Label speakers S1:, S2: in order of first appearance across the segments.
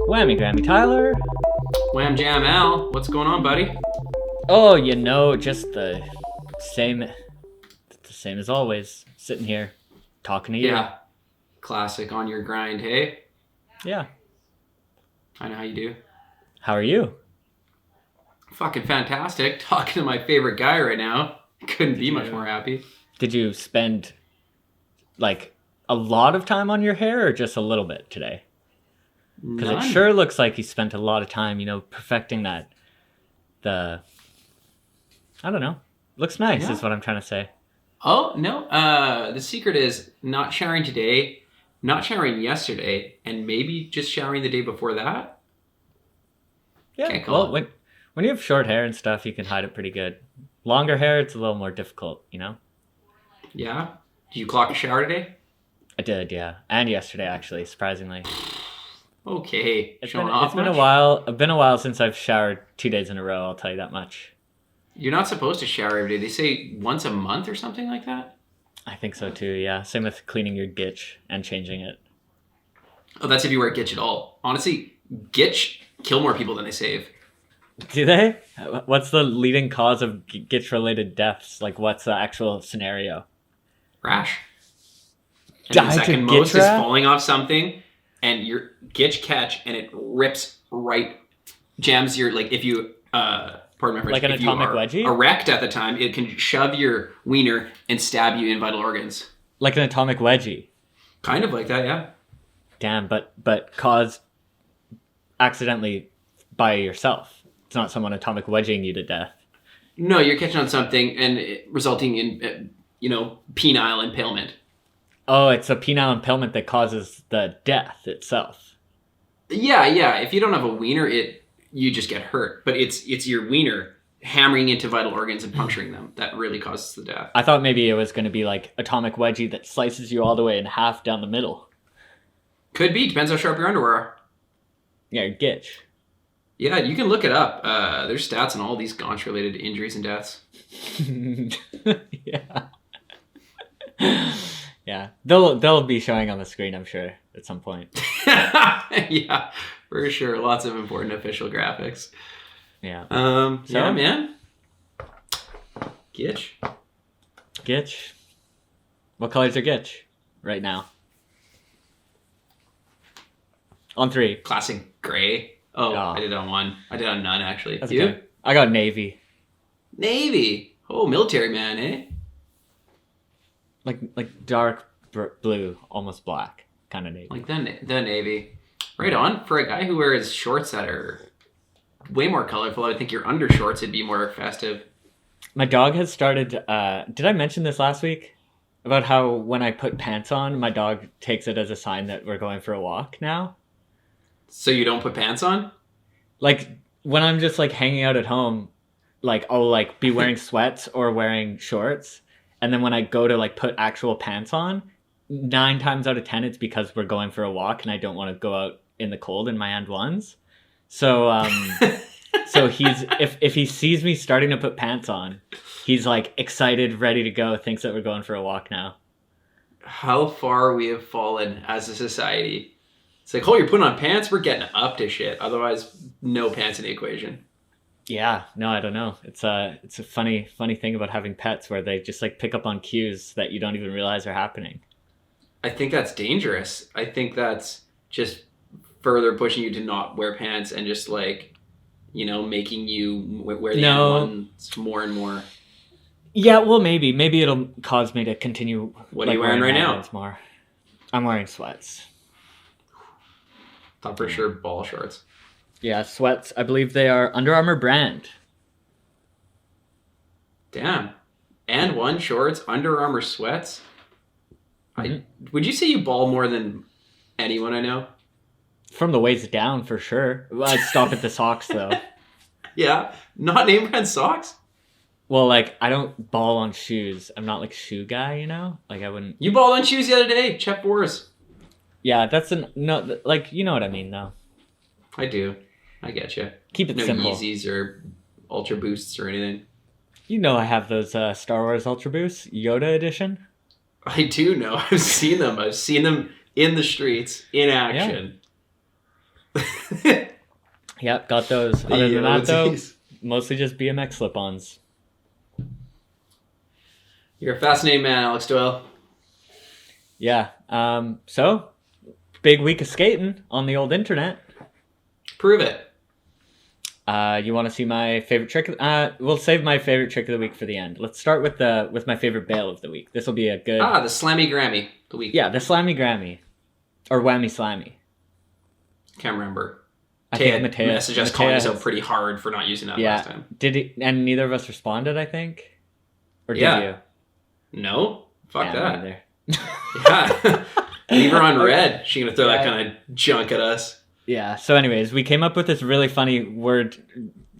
S1: Whammy Grammy Tyler.
S2: Wham Jam Al, what's going on, buddy?
S1: Oh, just the same as always. Sitting here, talking to you.
S2: Yeah, classic on your grind, hey?
S1: Yeah.
S2: I know how you do.
S1: How are you?
S2: Fucking fantastic. Talking to my favorite guy right now. Couldn't be much more happy.
S1: Did you spend, a lot of time on your hair or just a little bit today? Because it sure looks like you spent a lot of time, perfecting I don't know. Looks nice is what I'm trying to say.
S2: Oh, no. The secret is not showering today, not showering yesterday, and maybe just showering the day before that.
S1: Yeah, well, when you have short hair and stuff, you can hide it pretty good. Longer hair, it's a little more difficult,
S2: Yeah? Did you clock a shower today?
S1: I did, yeah. And yesterday, actually, surprisingly.
S2: Okay.
S1: It's been a while. It's been a while since I've showered 2 days in a row, I'll tell you that much.
S2: You're not supposed to shower every day. They say once a month or something like that?
S1: I think so too, yeah. Same with cleaning your gitch and changing it.
S2: Oh, that's if you wear gitch at all. Honestly, gitch kill more people than they save.
S1: Do they? What's the leading cause of gitch-related deaths? What's the actual scenario?
S2: Rash. And the second most is falling off something, and your gitch catch, and it rips right, jams your, if you, pardon my French,
S1: like an atomic wedgie?
S2: Erect at the time, it can shove your wiener and stab you in vital organs.
S1: Like an atomic wedgie?
S2: Kind of like that, yeah.
S1: Damn, but caused accidentally by yourself. It's not someone atomic wedging you to death.
S2: No, you're catching on something and resulting in, penile impalement.
S1: Oh, it's a penile impalement that causes the death itself.
S2: Yeah. If you don't have a wiener, you just get hurt. But it's your wiener hammering into vital organs and puncturing them that really causes the death.
S1: I thought maybe it was going to be like atomic wedgie that slices you all the way in half down the middle.
S2: Could be. Depends how sharp your underwear are.
S1: Yeah, your gitch.
S2: Yeah, you can look it up. There's stats on all these gaunch-related injuries and deaths.
S1: Yeah. Yeah, they'll be showing on the screen, I'm sure, at some point.
S2: Yeah, for sure. Lots of important official graphics.
S1: Yeah.
S2: Yeah, man. Gitch.
S1: Gitch. What colors are gitch right now? On 3.
S2: Classic gray. Oh, I did on 1. I did on none, actually.
S1: That's
S2: you?
S1: Okay. I got navy.
S2: Navy. Oh, military man, eh?
S1: Like dark blue, almost black kind of navy.
S2: Like the navy. Right on. For a guy who wears shorts that are way more colorful, I would think your undershorts would be more festive.
S1: My dog has started... did I mention this last week? About how when I put pants on, my dog takes it as a sign that we're going for a walk now?
S2: So you don't put pants on?
S1: When I'm just hanging out at home, I'll be wearing sweats or wearing shorts. And then when I go to put actual pants on, 9 times out of 10, it's because we're going for a walk and I don't want to go out in the cold in my and ones. So, so if he sees me starting to put pants on, he's excited, ready to go, thinks that we're going for a walk now.
S2: How far we have fallen as a society. It's oh, you're putting on pants? We're getting up to shit. Otherwise, no pants in the equation.
S1: Yeah, no, I don't know. It's a funny thing about having pets where they just pick up on cues that you don't even realize are happening.
S2: I think that's dangerous. I think that's just further pushing you to not wear pants and just making you wear the ones more and more.
S1: Yeah, well, maybe it'll cause me to continue.
S2: What are you wearing right now?
S1: More. I'm wearing sweats.
S2: Thought for sure ball shorts.
S1: Yeah, sweats. I believe they are Under Armour brand.
S2: Damn. And 1 shorts, Under Armour sweats. Would you say you ball more than anyone I know?
S1: From the waist down, for sure. I'd stop at the socks, though.
S2: Yeah? Not name brand socks?
S1: Well, I don't ball on shoes. I'm not shoe guy, I wouldn't...
S2: You balled on shoes the other day. Check Boris.
S1: Yeah, that's no, you know what I mean, though.
S2: I do. I get you.
S1: Keep it simple.
S2: No Yeezys or Ultra Boosts or anything.
S1: You know I have those Star Wars Ultra Boosts, Yoda edition.
S2: I do know. I've seen them. I've seen them in the streets, in action.
S1: Yeah. Yep, got those. Other than that, though, mostly just BMX slip-ons.
S2: You're a fascinating man, Alex Doyle.
S1: Yeah. So, big week of skating on the old internet.
S2: Prove it.
S1: You want to see my favorite trick? We'll save my favorite trick of the week for the end. Let's start with my favorite bail of the week. This will be a good...
S2: the Slammy Grammy of the week.
S1: Yeah, the Slammy Grammy. Or Whammy Slammy.
S2: Can't remember.
S1: I think Mateo
S2: messaged us calling us out pretty hard for not using that last time.
S1: Did he? And neither of us responded, I think? Or did you?
S2: No. Fuck that.
S1: Neither.
S2: Yeah. Leave her on red. She gonna throw that kind of junk at us.
S1: Yeah. So anyways, we came up with this really funny word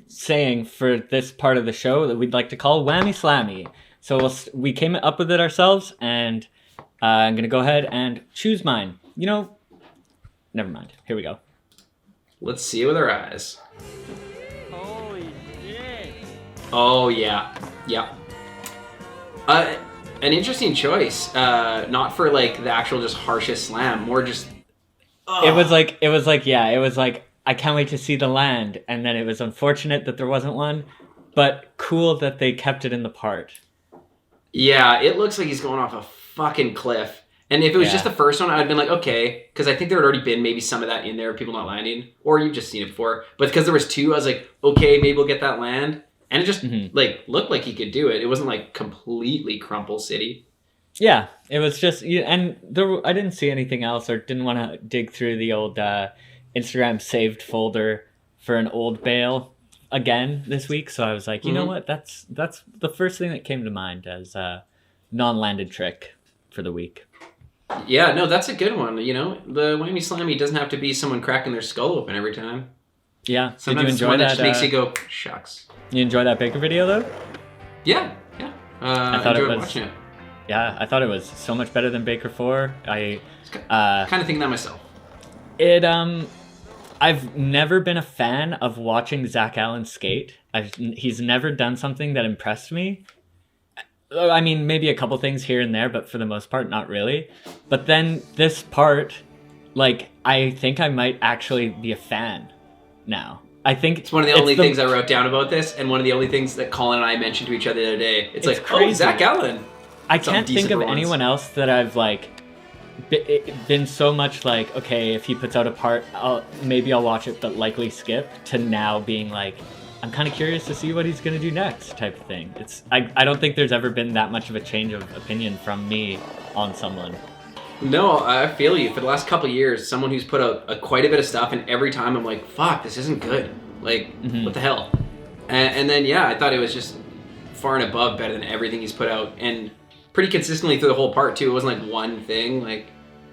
S1: saying for this part of the show that we'd like to call Whammy Slammy. So we came up with it ourselves, and I'm going to go ahead and choose mine. You know, never mind. Here we go.
S2: Let's see it with our eyes.
S3: Holy shit.
S2: Oh, yeah. Yeah. An interesting choice. Not for, like, the actual just harshest slam. More just...
S1: It was like, I can't wait to see the land. And then it was unfortunate that there wasn't one, but cool that they kept it in the part.
S2: Yeah, it looks like he's going off a fucking cliff. And if it was just the first one, I'd been like, okay, because I think there had already been maybe some of that in there, people not landing, or you've just seen it before. But because there was two, I was like, okay, maybe we'll get that land. And it just like looked like he could do it. It wasn't like completely crumple city.
S1: Yeah, it was just, and I didn't see anything else, or didn't want to dig through the old Instagram saved folder for an old bail again this week. So I was like, you know what? That's the first thing that came to mind as a non-landed trick for the week.
S2: Yeah, no, that's a good one. You know, the Whammy Slammy doesn't have to be someone cracking their skull open every time.
S1: Yeah.
S2: Sometimes
S1: did you enjoy that?
S2: Just makes you go, shucks.
S1: You enjoy that Baker video though?
S2: Yeah.
S1: I thought
S2: enjoyed watching it.
S1: Yeah, I thought it was so much better than Baker 4.
S2: I kind of think that myself.
S1: I've never been a fan of watching Zach Allen skate. He's never done something that impressed me. I mean, maybe a couple things here and there, but for the most part, not really. But then this part, like, I think I might actually be a fan now. I think
S2: it's one of the only things I wrote down about this, and one of the only things that Colin and I mentioned to each other the other day. It's like, crazy. Oh, Zach Allen.
S1: I can't think of anyone else that I've, like, been so much like, okay, if he puts out a part, maybe I'll watch it, but likely skip, to now being like, I'm kind of curious to see what he's going to do next type of thing. I don't think there's ever been that much of a change of opinion from me on someone.
S2: No, I feel you. For the last couple of years, someone who's put out quite a bit of stuff, and every time I'm like, fuck, this isn't good. Like, what the hell? And then, yeah, I thought it was just far and above better than everything he's put out, and pretty consistently through the whole part, too. It wasn't like one thing. Like,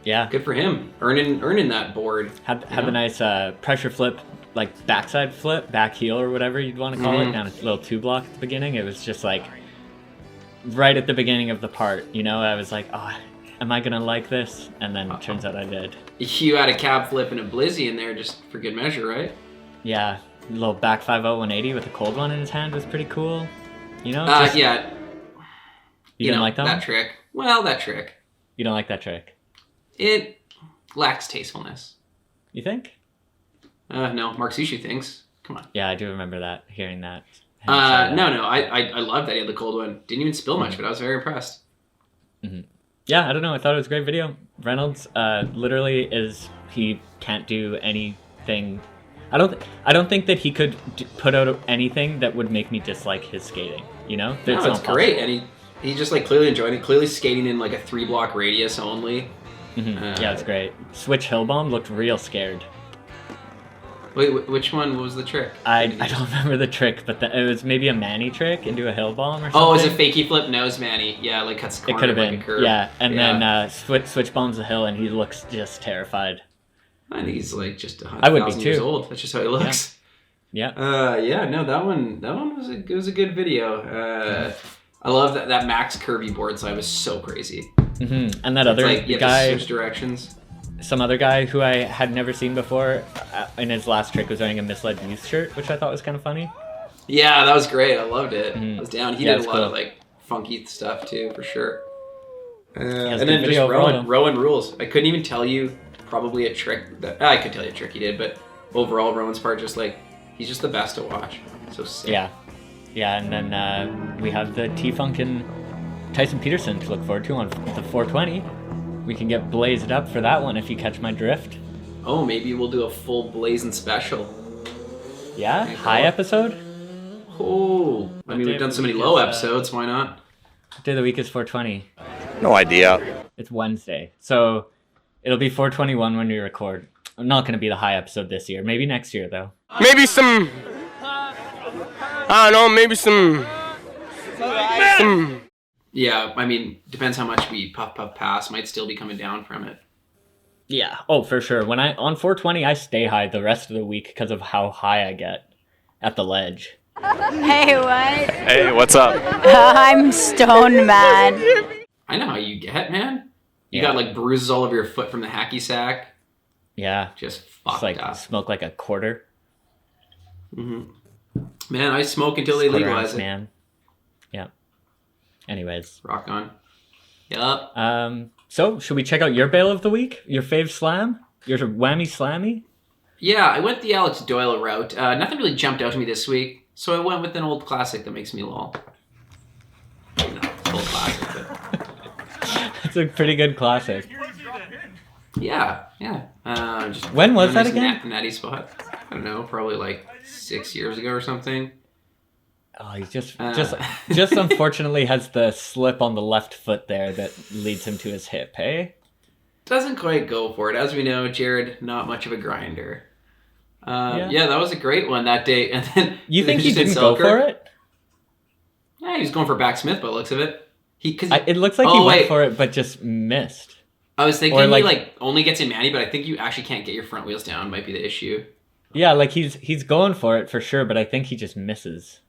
S1: yeah,
S2: good for him. Earning that board.
S1: Had a nice pressure flip, like backside flip, back heel or whatever you'd want to call it, down a little 2-block at the beginning. It was just like right at the beginning of the part, you know, I was like, oh, am I going to like this? And then it turns out I did.
S2: You had a cab flip and a blizzy in there just for good measure, right?
S1: Yeah, a little back 5-0 180 with a cold one in his hand was pretty cool. You know?
S2: Yeah.
S1: You didn't like that one?
S2: Trick. Well, that trick.
S1: You don't like that trick?
S2: It lacks tastefulness.
S1: You think?
S2: No, Mark Sushu thinks. Come on.
S1: Yeah, I do remember that, hearing that.
S2: No, I love that he had the cold one. Didn't even spill much, but I was very impressed.
S1: Yeah, I don't know. I thought it was a great video. Reynolds literally he can't do anything. I don't think that he could put out anything that would make me dislike his skating. You know,
S2: no, it's great, and he just like clearly enjoyed it. Clearly skating in like a 3-block radius only.
S1: Yeah, it's great. Switch hill bomb looked real scared.
S2: Wait, which one? What was the trick?
S1: I don't remember the trick, but it was maybe a Manny trick into a hill bomb or something.
S2: Oh, it was a fakey flip nose Manny. Yeah, like cuts the corner.
S1: It could have
S2: like
S1: been.
S2: A curve.
S1: Yeah, and then switch bombs the hill, and he looks just terrified.
S2: I think he's like just 100,000 years old. That's just how he looks.
S1: Yeah.
S2: No, that one was a good video. I love that Max curvy board slide was so crazy.
S1: And that other
S2: like,
S1: guy,
S2: switch directions.
S1: Some other guy who I had never seen before, in his last trick was wearing a misled youth shirt, which I thought was kind of funny.
S2: Yeah, that was great. I loved it. I was down. He did a lot
S1: cool.
S2: of like funky stuff too, for sure. And then just Rowan rules. I couldn't even tell you probably a trick that I could tell you a trick he did, but overall Rowan's part just like he's just the best to watch. So sick.
S1: Yeah, and then we have the T-Funk and Tyson Peterson to look forward to on the 420. We can get blazed up for that one if you catch my drift.
S2: Oh, maybe we'll do a full blazing special.
S1: Yeah, high episode.
S2: Oh, I mean we've done so many low episodes. Why not?
S1: What day of the week is 420?
S4: No idea.
S1: It's Wednesday, so it'll be 421 when we record. I'm not going to be the high episode this year. Maybe next year, though.
S4: Maybe some... I don't know, maybe some...
S2: Yeah, I mean, depends how much we puff pass. Might still be coming down from it.
S1: Yeah, oh, for sure. On 420, I stay high the rest of the week because of how high I get at the ledge.
S5: Hey, what?
S4: Hey, what's up?
S5: I'm stoned, man.
S2: I know how you get, man. You
S1: Yeah.
S2: got like bruises all over your foot from the hacky sack.
S1: Yeah.
S2: Just
S1: It's
S2: fucked
S1: like
S2: up.
S1: smoke like a quarter.
S2: Man, I smoke until they
S1: Quarter
S2: legalize
S1: ounce,
S2: it.
S1: man. Yeah. Anyways.
S2: Rock on. Yup.
S1: So should we check out your bail of the week? Your fave slam? Your Whammy Slammy?
S2: Yeah, I went the Alex Doyle route. Nothing really jumped out to me this week, so I went with an old classic that makes me lol. No, it's an old classic, but
S1: It's a pretty good classic.
S2: yeah. Just
S1: When was that
S2: nice
S1: again?
S2: Natty spot. I don't know, probably like 6 years ago or something.
S1: Oh, he just unfortunately has the slip on the left foot there that leads him to his hip, hey?
S2: Doesn't quite go for it. As we know, Jared, not much of a grinder. Yeah, that was a great one that day. And then
S1: You think he
S2: just did
S1: didn't go for it?
S2: Yeah, he was going for backsmith by the looks of it.
S1: It looks like he went for it, but just missed.
S2: I was thinking
S1: Or
S2: he
S1: like
S2: only gets in Manny, but I think you actually can't get your front wheels down. Might be the issue.
S1: Yeah, like he's going for it for sure, but I think he just misses.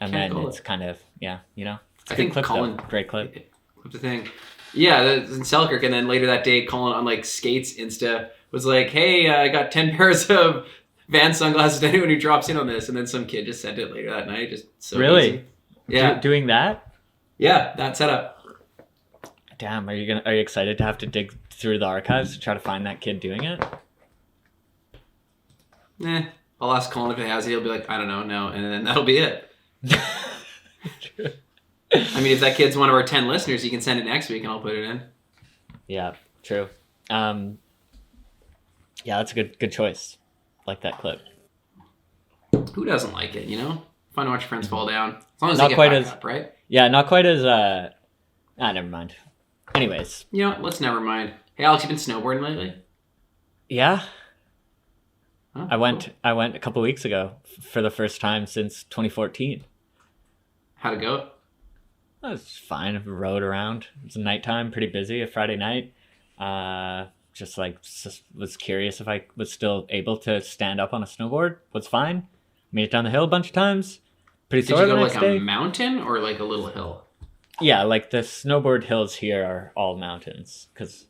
S1: And
S2: Can't
S1: then
S2: call
S1: it's
S2: it.
S1: kind of it's a
S2: I
S1: good
S2: think
S1: clip,
S2: Colin
S1: though. Great clip.
S2: Clip the thing. Yeah, that's in Selkirk, and then later that day, Colin on like Skates Insta was like, "Hey, I got 10 pairs of Van sunglasses to anyone who drops in on this." And then some kid just sent it later that night. Just so
S1: Really?
S2: easy. Yeah,
S1: Doing that?
S2: yeah, that setup.
S1: Damn, are you excited to have to dig through the archives to try to find that kid doing it?
S2: I'll ask Colin if he has it. He'll be like, "I don't know, no," and then that'll be it. I mean, if that kid's one of our 10 listeners, he can send it next week, and I'll put it in.
S1: Yeah, true. Yeah, that's a good choice. Like that clip.
S2: Who doesn't like it? You know, fun to watch your friends fall down. As long as
S1: Not
S2: they get
S1: quite
S2: back
S1: as-
S2: up, right?
S1: Yeah, not quite as never mind. Anyways,
S2: You know what? Let's never mind. Hey, Alex, you been snowboarding lately?
S1: yeah,
S2: Huh?
S1: I went
S2: Cool.
S1: a couple weeks ago for the first time since 2014.
S2: How'd it go?
S1: It was fine. I rode around. It was nighttime, pretty busy. A Friday night. Just was curious if I was still able to stand up on a snowboard. Was fine. Made it down the hill a bunch of times. Pretty
S2: Did
S1: sore
S2: you
S1: the
S2: go
S1: next
S2: like
S1: day.
S2: a mountain or like a little hill?
S1: Yeah, like the snowboard hills here are all mountains because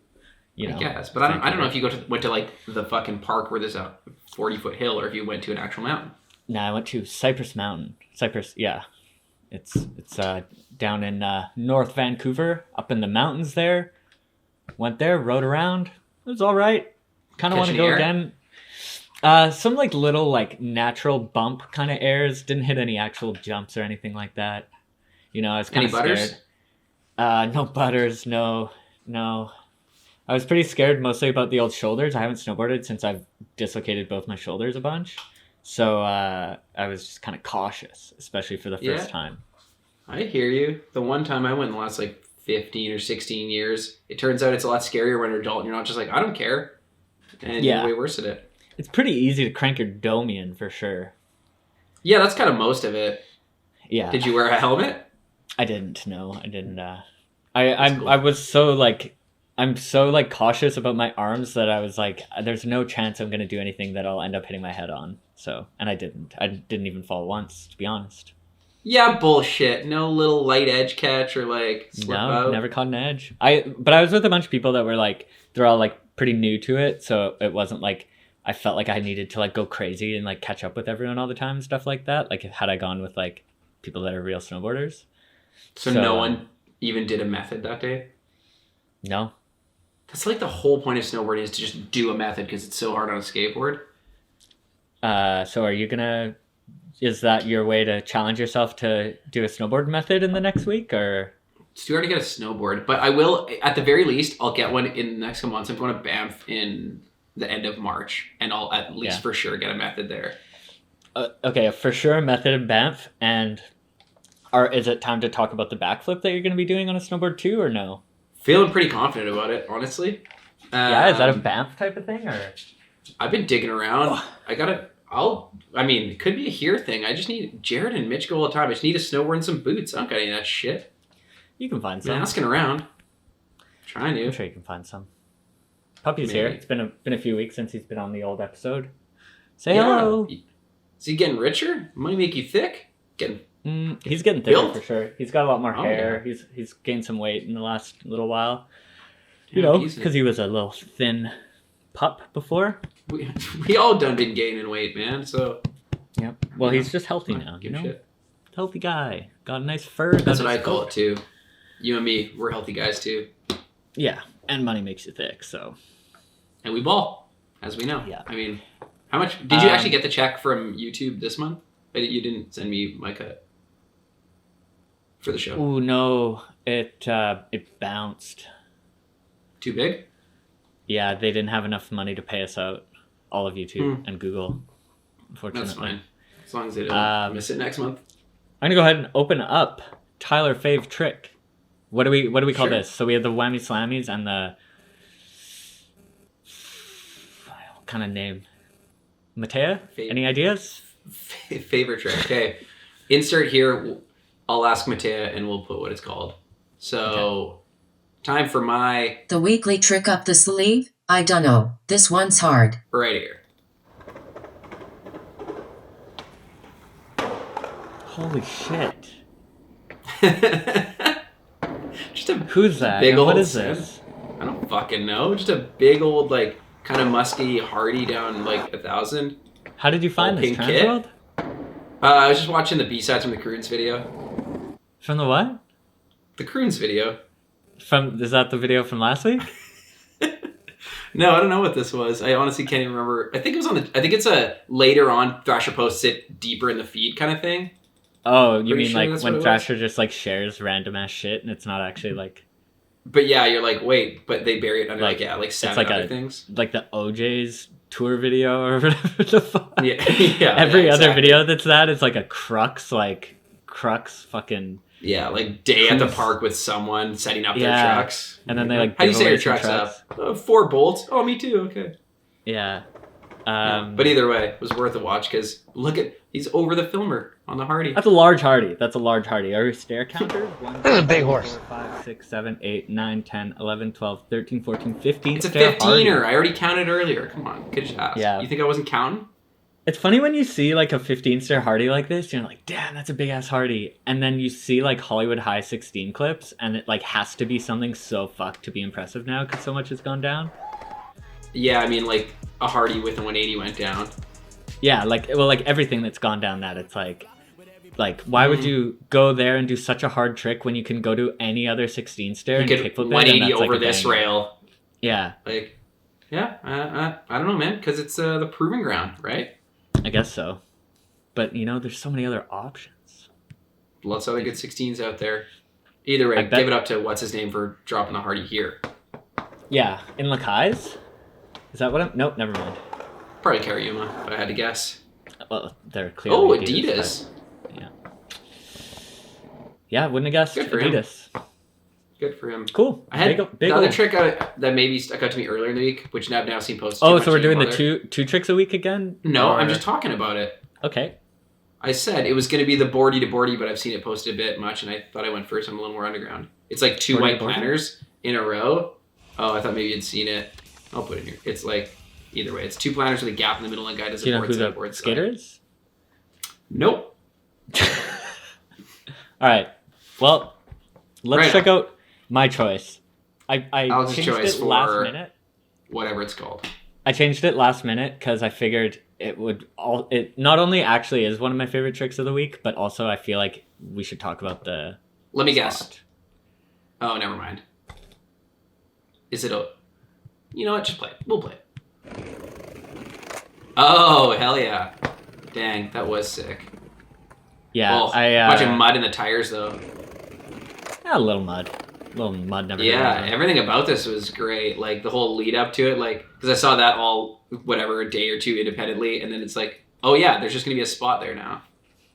S2: I guess, but I don't know if you went to like the fucking park where there's a 40-foot hill, or if you went to an actual mountain.
S1: No, I went to Cypress Mountain. Cypress, yeah. It's down in North Vancouver, up in the mountains there. Went there, rode around. It was all right. Kind of want to
S2: Catch
S1: go
S2: any
S1: again. Some like little like natural bump kind of airs. Didn't hit any actual jumps or anything like that. You know, I was kind
S2: Any
S1: of
S2: butters?
S1: scared. No butters, no. I was pretty scared mostly about the old shoulders. I haven't snowboarded since I've dislocated both my shoulders a bunch. So I was just kind of cautious, especially for the first
S2: Yeah.
S1: time.
S2: I hear you. The one time I went in the last like 15 or 16 years, it turns out it's a lot scarier when you're an adult and you're not just like, I don't care. And
S1: Yeah.
S2: you're way worse at it.
S1: It's pretty easy to crank your dome in for sure.
S2: Yeah, that's kind of most of it.
S1: Yeah.
S2: Did you wear a helmet?
S1: I didn't. No, I didn't.
S2: Cool.
S1: I was so like, I'm so like cautious about my arms that I was like, there's no chance I'm gonna do anything that I'll end up hitting my head on. So, and I didn't. I didn't even fall once, to be honest.
S2: Yeah, bullshit. No little light edge catch or like slip
S1: No,
S2: out.
S1: never caught an edge. But I was with a bunch of people that were like, they're all like pretty new to it, so it wasn't like I felt like I needed to like go crazy and like catch up with everyone all the time and stuff like that. Like had I gone with like people that are real snowboarders.
S2: So no one, even did a method that day?
S1: No.
S2: That's like the whole point of snowboarding is to just do a method because it's so hard on a skateboard.
S1: So are you gonna? Is that your way to challenge yourself to do a snowboard method in the next week, or?
S2: It's too hard to get a snowboard, but I will. At the very least, I'll get one in the next couple months. I'm going to Banff in the end of March, and I'll at least for sure get a method there.
S1: Okay, for sure, a method in Banff, and is it time to talk about the backflip that you're going to be doing on a snowboard too, or no?
S2: Feeling pretty confident about it, honestly.
S1: Yeah, is that a Banff type of thing, or?
S2: I've been digging around. It could be a here thing. I just need Jared and Mitch go all the time. I just need a snowboard and some boots. I don't got any of that shit.
S1: You can find some.
S2: I'm asking around. Trying to.
S1: I'm sure you can find some. Puppy's here. It's been a few weeks since he's been on the old episode. Say hello.
S2: Is he getting richer? Money make you thick?
S1: He's getting thicker
S2: built?
S1: For sure. He's got a lot more hair.
S2: Yeah.
S1: He's gained some weight in the last little while. Because he was a little thin pup before.
S2: We all done been gaining weight, man. So.
S1: Yep. Well, he's just healthy now.
S2: Shit.
S1: Healthy guy. Got a nice fur.
S2: That's what I call it too. You and me, we're healthy guys too.
S1: Yeah, and money makes you thick, so.
S2: And we ball, as we know.
S1: Yeah.
S2: I mean, how much did you actually get the check from YouTube this month? You didn't send me my cut for the show.
S1: Oh no, it bounced.
S2: Too big?
S1: Yeah, they didn't have enough money to pay us out. All of YouTube and Google. Unfortunately,
S2: that's fine. As long as they don't miss it next month.
S1: I'm gonna go ahead and open up Tyler Fave trick. What do we call this? So we have the Whammy Slammies and the what kind of name? Matea? Any ideas?
S2: Favorite trick. Okay. Insert here. I'll ask Matea and we'll put what it's called. So, time for
S6: the weekly trick up the sleeve? I dunno. This one's hard.
S2: Right here.
S1: Holy shit.
S2: Who's
S1: that?
S2: Big old
S1: what is this?
S2: I don't fucking know. Just a big old, like, kind of musky Hardy down, like, 1,000.
S1: How did you find this, Transworld?
S2: I was just watching the B-sides from the Croons video.
S1: From the what?
S2: The Croons video.
S1: Is that the video from last week?
S2: No, I don't know what this was. I honestly can't even remember. I think it's a later on Thrasher posts it deeper in the feed kind of thing.
S1: Oh, you mean like when Thrasher just like shares random ass shit and it's not actually like.
S2: But yeah, you're like, wait, but they bury it under like 7 other things.
S1: Like the OJ's tour video or whatever the fuck.
S2: Yeah.
S1: Every other video that's that is like a crux fucking.
S2: Yeah, like day at the park with someone setting up their trucks.
S1: And then they like.
S2: How do you set your trucks up? 4 bolts. Oh, me too. Okay.
S1: Yeah.
S2: But either way, it was worth a watch because he's over the filmer on the Hardy.
S1: That's a large Hardy. Are we stair counters? 1,
S4: This is a big horse.
S1: 4, 5, 6, 7, 8, 9, 10, 11, 12, 13, 14, 15.
S2: It's a 15er. I already counted earlier. Come on, could just ask.
S1: Yeah.
S2: You think I wasn't counting?
S1: It's funny when you see like a 15-stair Hardy like this, you're like, damn, that's a big ass Hardy. And then you see like Hollywood High 16 clips, and it like has to be something so fucked to be impressive now because so much has gone down.
S2: Yeah, I mean like a Hardy with a 180 went down.
S1: Yeah, like everything that's gone down that it's like why would you go there and do such a hard trick when you can go to any other 16-stair and kickflip it
S2: 180
S1: over
S2: like this rail?
S1: Yeah.
S2: Like, yeah, I don't know, man, because it's the proving ground, right?
S1: I guess so. But, there's so many other options.
S2: Lots of other good 16s out there. Either way, give it up to what's his name for dropping the Hardy here.
S1: Yeah, in Lakai's? Is that what I'm... Nope, never mind.
S2: Probably Karyuma, if I had to guess.
S1: Well, they're clearly
S2: Adidas.
S1: Yeah. Yeah, wouldn't have guessed.
S2: Good for
S1: Adidas.
S2: Good for him.
S1: Cool.
S2: I had the other trick that maybe stuck out to me earlier in the week, which I've now seen posted.
S1: Oh, so we're doing the two tricks a week again?
S2: No, I'm just talking about it.
S1: Okay.
S2: I said it was going to be the boardy to boardy, but I've seen it posted a bit much, and I thought I went first. I'm a little more underground. It's like 2 white planners in a row. Oh, I thought maybe you'd seen it. I'll put it in here. It's like, either way, it's 2 planners with a gap in the middle, and a guy does a board side, board side. Do you know who the skater is? Nope.
S1: All right. Well, let's check out my choice. I changed it last minute.
S2: Whatever it's called.
S1: I changed it last minute because I figured it not only actually is one of my favorite tricks of the week, but also I feel like we should talk about the
S2: Let me guess. Oh, never mind. Is it a... You know what? Just play it. We'll play it. Oh, hell yeah. Dang, that was sick.
S1: Yeah,
S2: Oh, bunch of mud in the tires, though.
S1: A little mud. A little mud never.
S2: Yeah, everything about this was great. Like, the whole lead up to it, like... Because I saw that all, whatever, a day or two independently, and then it's like, oh yeah, there's just going to be a spot there now.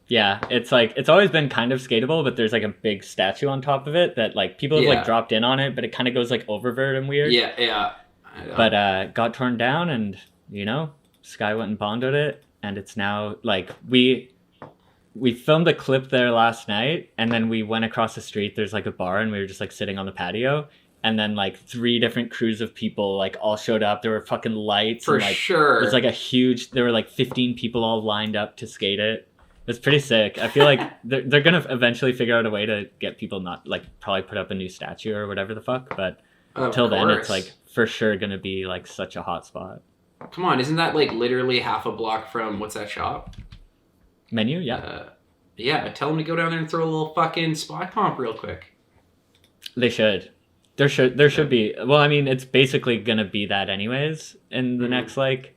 S1: Yeah, it's like, it's always been kind of skatable, but there's like a big statue on top of it that like people have like dropped in on it, but it kind of goes like oververt and weird.
S2: Yeah.
S1: But got torn down, and you know, Sky went and bonded it, and it's now like we filmed a clip there last night, and then we went across the street. There's like a bar, and we were just like sitting on the patio, and then like 3 different crews of people like all showed up. There were fucking lights.
S2: For
S1: and, like,
S2: sure.
S1: It was like a huge. There were like 15 people all lined up to skate it. It's pretty sick. I feel like they're gonna eventually figure out a way to get people not like probably put up a new statue or whatever the fuck. But until then, it's like for sure gonna be like such a hot spot.
S2: Come on, isn't that like literally half a block from what's that shop?
S1: Menu, yeah.
S2: Yeah, tell them to go down there and throw a little fucking spot comp real quick.
S1: They should. There should be. Well, I mean, it's basically gonna be that anyways in the next like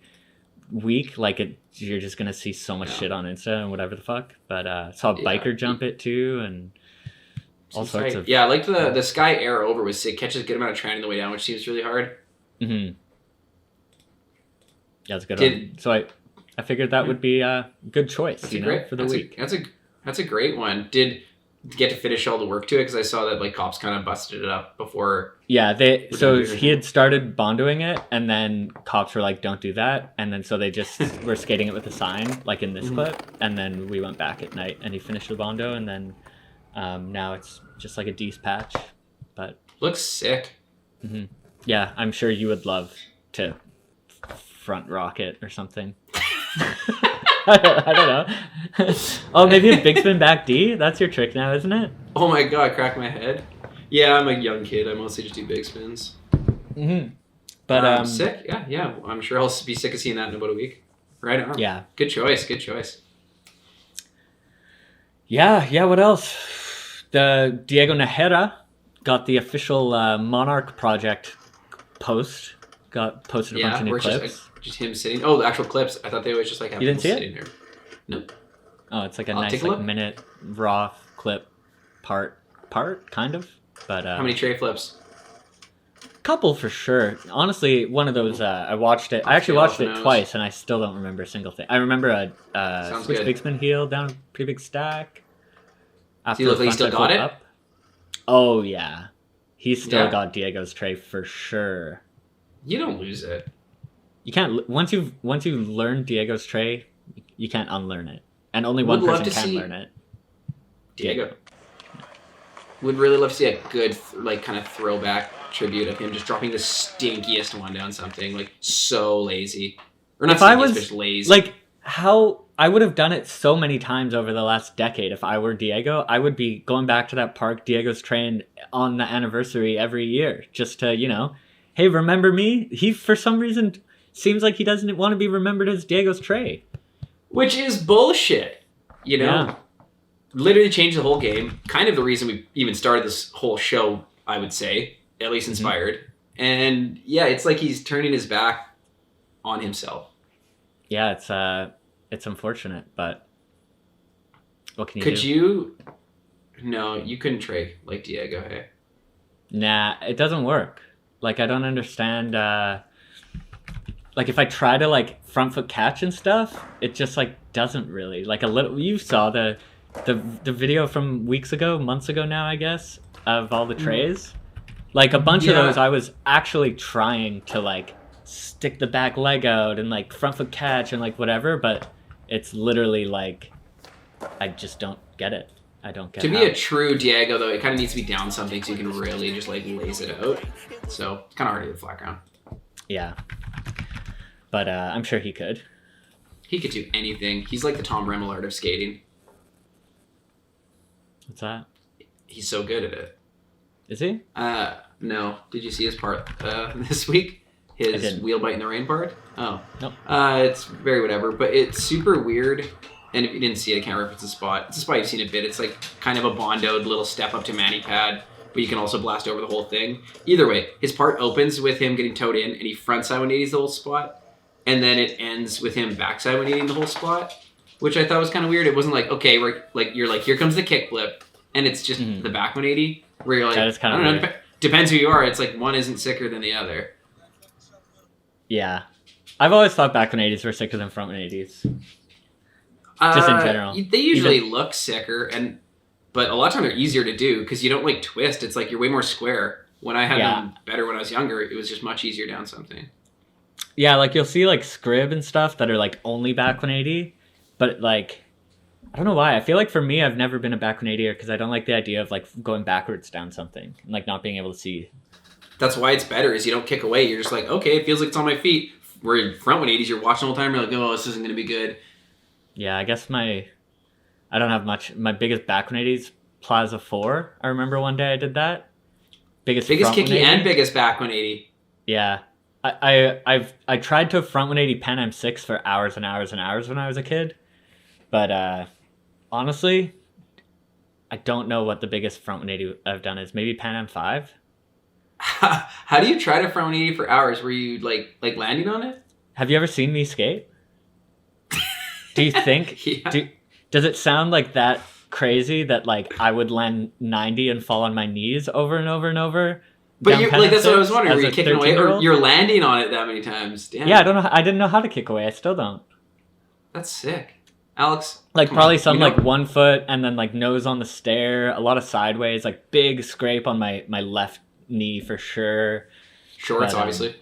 S1: week. Like you're just gonna see so much shit on Insta and whatever the fuck. But saw a biker jump it too, and all sorts of.
S2: Yeah, I liked the Sky air over was sick. Catches a good amount of train on the way down, which seems really hard.
S1: Mm-hmm. Yeah, it's a good one. So I figured that would be a good choice, for the week.
S2: That's a great one. Did get to finish all the work to it? Because I saw that like cops kind of busted it up before.
S1: Yeah, he had started bondoing it, and then cops were like, "Don't do that," and then so they just were skating it with a sign, like in this clip, and then we went back at night, and he finished the bondo, and then now it's just like a D's patch, but
S2: looks sick.
S1: Mm-hmm. Yeah, I'm sure you would love to front rocket or something. I don't know. Oh, maybe a big spin back D? That's your trick now, isn't it?
S2: Oh my god, crack my head. Yeah, I'm a young kid. I mostly just do big spins.
S1: Mm-hmm. But
S2: sick. Yeah. I'm sure I'll be sick of seeing that in about a week. Right on.
S1: Yeah.
S2: Good choice.
S1: Yeah, what else? The Diego Najera got the official Monarch project post. Got posted a bunch of new clips.
S2: Just him sitting. Oh, the actual clips. I thought they always just like have
S1: you didn't see
S2: sitting
S1: it?
S2: there. Nope.
S1: Oh, it's like a nice like minute raw clip part kind of. But
S2: how many tray flips?
S1: Couple for sure. Honestly, one of those I watched it. I actually watched it twice, and I still don't remember a single thing. I remember a switch big spin heel down a pretty big stack.
S2: After he still got it?
S1: Up. Oh yeah, he still got Diego's tray for sure.
S2: You don't lose it.
S1: You can't once you've learned Diego's tray, you can't unlearn it, and only one person can learn it.
S2: Diego. Would really love to see a good like kind of throwback tribute of him just dropping the stinkiest one down something like so lazy, or not stinkiest, just lazy.
S1: Like how I would have done it so many times over the last decade. If I were Diego, I would be going back to that park Diego's trained on the anniversary every year, just to hey, remember me? He for some reason seems like he doesn't want to be remembered as Diego's tray.
S2: Which is bullshit,
S1: Yeah.
S2: Literally changed the whole game. Kind of the reason we even started this whole show, I would say. At least inspired. Mm-hmm. And yeah, it's like he's turning his back on himself.
S1: Yeah, it's unfortunate, but what can you
S2: do?
S1: Could
S2: you... No, you couldn't tray like Diego, hey?
S1: Nah, it doesn't work. Like, I don't understand... like if I try to like front foot catch and stuff, it just like doesn't really like a little. You saw the video from months ago now, I guess, of all the trays. Like a bunch of those, I was actually trying to like stick the back leg out and like front foot catch and like whatever, but it's literally like I just don't get it. I don't get it.
S2: To be a true Diego though, it kind of needs to be down something so you can really just like laze it out. So it's kind of hard to do the flat ground.
S1: Yeah. But I'm sure he could.
S2: He could do anything. He's like the Tom Remillard of skating.
S1: What's that?
S2: He's so good at it.
S1: Is he?
S2: No. Did you see his part this week? His wheel bite in the rain part? Oh.
S1: Nope.
S2: It's very whatever, but it's super weird. And if you didn't see it, I can't reference the spot. It's a spot you've seen a bit. It's like kind of a bondoed little step up to mani pad. but you can also blast over the whole thing. Either way, his part opens with him getting towed in, and he frontside 180s the whole spot, and then it ends with him backside 180ing the whole spot, which I thought was kind of weird. It wasn't like, okay, you're like, here comes the kickflip, and it's just the back 180, where you're like,
S1: That is kind of
S2: I don't
S1: weird.
S2: know, depends who you are. It's like one isn't sicker than the other.
S1: Yeah. I've always thought back 180s were sicker than front 180s. Just in general.
S2: They usually look sicker, but a lot of times they're easier to do because you don't like twist. It's like you're way more square. When I had them better when I was younger, it was just much easier down something.
S1: Yeah, like you'll see like Skrib and stuff that are like only back 180, but like I don't know why. I feel like for me, I've never been a back 180er because I don't like the idea of like going backwards down something and like not being able to see.
S2: That's why it's better is you don't kick away. You're just like, okay, it feels like it's on my feet. Where in front 180s, you're watching the whole time. You're like, oh, this isn't going to be good.
S1: Yeah, I guess I don't have much. My biggest back 180s, Plaza 4. I remember one day I did that. Biggest
S2: kicky
S1: 180.
S2: and biggest back 180.
S1: Yeah. I tried to front 180 Pan Am 6 for hours and hours and hours when I was a kid. But honestly, I don't know what the biggest front 180 I've done is. Maybe Pan Am 5?
S2: How do you try to front 180 for hours? Were you like landing on it?
S1: Have you ever seen me skate? Do you think...
S2: Yeah.
S1: Does it sound like that crazy that like I would land 90 and fall on my knees over and over and over?
S2: But you're, like that's what I was wondering. Were you kicking away, or
S1: 13-year-old?
S2: you're landing on it that many times? Damn.
S1: Yeah, I don't know. I didn't know how to kick away. I still don't.
S2: That's sick, Alex.
S1: Like
S2: come
S1: probably
S2: on,
S1: some
S2: you know-
S1: like 1 foot and then like nose on the stair, a lot of sideways, like big scrape on my left knee for sure.
S2: shorts,
S1: but,
S2: obviously.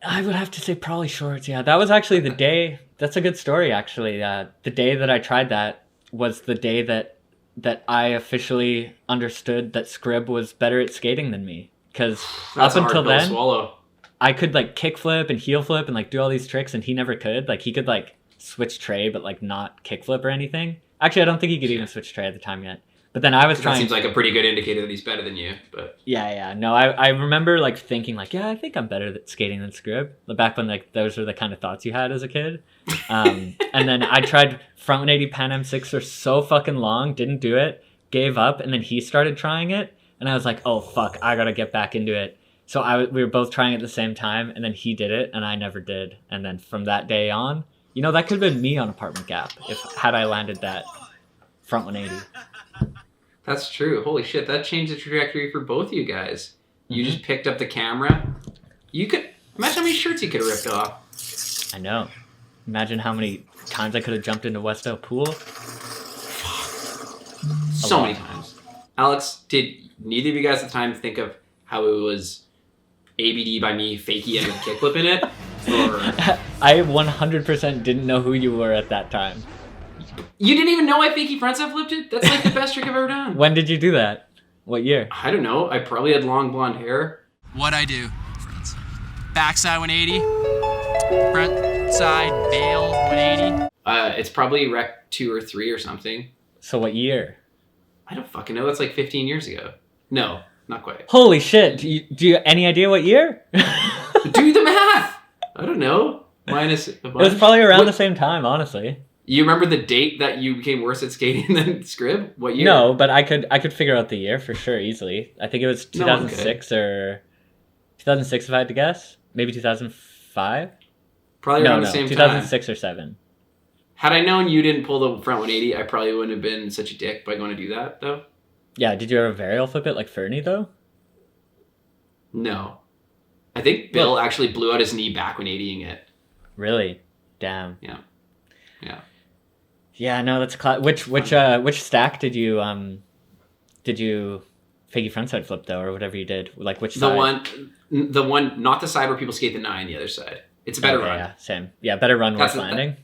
S1: I would have to say probably shorts. Yeah, that was actually the day. That's a good story, actually. The day that I tried that was the day that I officially understood that Skrib was better at skating than me. Because
S2: That's
S1: up
S2: a hard
S1: until
S2: pill to
S1: then,
S2: swallow.
S1: I could like kick flip and heel flip and like do all these tricks, and he never could. Like he could like switch tray, but like not kick flip or anything. Actually, I don't think he could even switch tray at the time yet. But then I was
S2: That
S1: trying.
S2: seems like a pretty good indicator that he's better than you. But
S1: Yeah. No, I remember like thinking like, yeah, I think I'm better at skating than Skrib. Back when like those were the kind of thoughts you had as a kid. And then I tried front 180 Pan Am 6 for so fucking long, didn't do it, gave up, and then he started trying it, and I was like, oh fuck, I gotta get back into it. So we were both trying at the same time, and then he did it, and I never did. And then from that day on, you know, that could have been me on Apartment Gap had I landed that front 180.
S2: that's true. Holy shit, that changed the trajectory for both of you guys. You
S1: Mm-hmm.
S2: just picked up the camera. You could imagine how many shirts you could have ripped off.
S1: I know. Imagine how many times I could have jumped into Westdale Pool.
S2: So
S1: lot.
S2: many times. Alex, did neither of you guys at the time think of how it was ABD by me fakey and a kickflip in it? Or
S1: I 100% didn't know who you were at that time.
S2: you didn't even know I fakey frontside flipped it? That's like the best trick I've ever done.
S1: When did you do that? What year?
S2: I don't know. I probably had long blonde hair.
S7: What'd I do? Backside 180. Front side bail 180.
S2: It's probably rec 2 or 3 or something.
S1: So what year?
S2: I don't fucking know. That's like 15 years ago. No, not quite.
S1: Holy shit! Do you any idea what year?
S2: Do the math. I don't know. Minus a bunch.
S1: It was probably around
S2: What-
S1: the same time, honestly.
S2: You remember the date that you became worse at skating than Skrib? What year?
S1: No, but I could figure out the year for sure easily. I think it was
S2: No one
S1: 2006 or 2006 if I had to guess. Maybe 2005.
S2: Probably
S1: No,
S2: around
S1: no,
S2: the same
S1: 2006
S2: time.
S1: or 7.
S2: Had I known you didn't pull the front 180, I probably wouldn't have been such a dick by going to do that, though.
S1: Yeah, did you ever varial flip it like Fernie though?
S2: No. I think Bill actually blew out his knee back when 80ing it.
S1: Really? Damn.
S2: Yeah.
S1: Yeah, no, that's which stack did you fakey frontside flip though, or whatever you did? Like which side?
S2: The one, not the side where people skate the 9, the other side. It's a better
S1: Okay,
S2: run.
S1: Yeah, same. Yeah, better run,
S2: That's
S1: worse landing.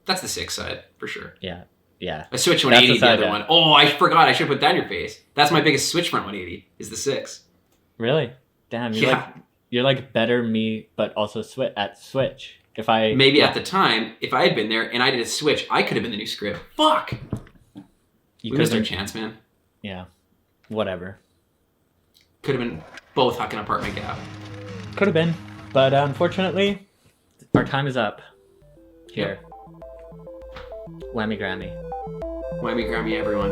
S2: That's the 6 side, for sure.
S1: Yeah.
S2: I switch
S1: That's
S2: 180
S1: the
S2: the
S1: side,
S2: other
S1: yeah.
S2: one. Oh, I forgot. I should put that in your face. That's my biggest switch front 180, is the 6.
S1: Really? Damn, you're like better me, but also switch. If I
S2: Maybe at the time, if I had been there and I did a switch, I could have been the new Skrib. Fuck!
S1: you
S2: We missed our
S1: could've
S2: chance, man.
S1: Yeah. Whatever.
S2: Could have been both hucking Apartment Gap.
S1: Could have been, but unfortunately, our time is up. Here. Whammy Grammy.
S2: Whammy Grammy, everyone.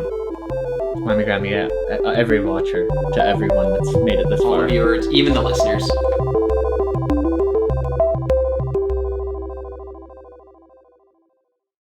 S1: Whammy Grammy, yeah. Every watcher, to everyone that's made it this
S2: All
S1: far.
S2: the viewers, even the listeners.